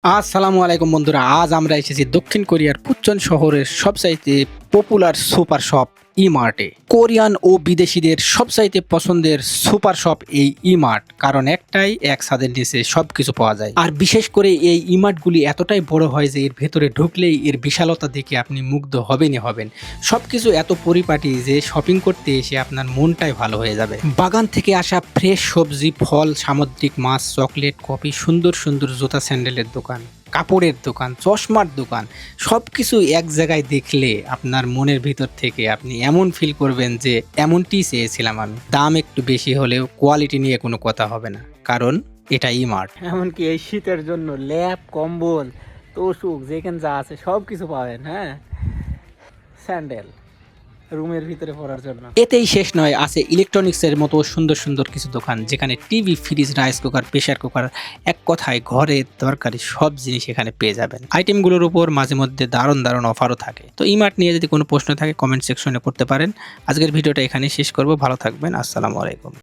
আসসালামু আলাইকুম বন্ধুরা, আজ আমরা এসেছি দক্ষিণ কোরিয়ার পুচন শহরের সবচাইতে পপুলার সুপার শপ ইমার্টে। কোরিয়ান ও বিদেশিদের সবচাইতে পছন্দের সুপার শপ এই ইমার্ট, কারণ একটাই, এক ছাদের নিচে সবকিছু পাওয়া যায়। আর বিশেষ করে এই ইমার্টগুলি এতটাই বড় হয় যে এর ভেতরে ঢুকলেই এর বিশালতা দেখে আপনি মুগ্ধ হবেনই হবেন। সবকিছু এত পরিপাটি যে শপিং করতে এসে আপনার মনটাই ভালো হয়ে যাবে। বাগান থেকে আসা ফ্রেশ সবজি, ফল, সামুদ্রিক মাছ, চকলেট, কফি, সুন্দর সুন্দর জুতা স্যান্ডেলের দোকান, কাপড়ের দোকান, চশমার দোকান, সব কিছু এক জায়গায় দেখলে আপনার মনের ভিতর থেকে আপনি এমন ফিল করবেন যে এমনটি চেয়েছিলাম আমি। দাম একটু বেশি হলেও কোয়ালিটি নিয়ে কোনো কথা হবে না, কারণ এটা ইমার্ট। এমনকি এই শীতের জন্য ল্যাপ, কম্বল, তোষক, যেখানে যা আছে সব কিছু পাবেন। হ্যাঁ, স্যান্ডেল রুমের ভিতরে পড়ার জন্য। এতেই শেষ নয়, আছে ইলেকট্রনিক্সের মতো সুন্দর সুন্দর কিছু দোকান, যেখানে TV, fridge, rice cooker, pressure cooker, এক কথায় ঘরের দরকারি সব জিনিস এখানে পেয়ে যাবেন। আইটেমগুলোর উপর মাঝে মধ্যে দারুণ দারুণ অফারও থাকে। তো ইমার্ট নিয়ে যদি কোনো প্রশ্ন থাকে কমেন্ট সেকশনে করতে পারেন। আজকের ভিডিওটা এখানে শেষ করব। ভালো থাকবেন। আসসালামু আলাইকুম।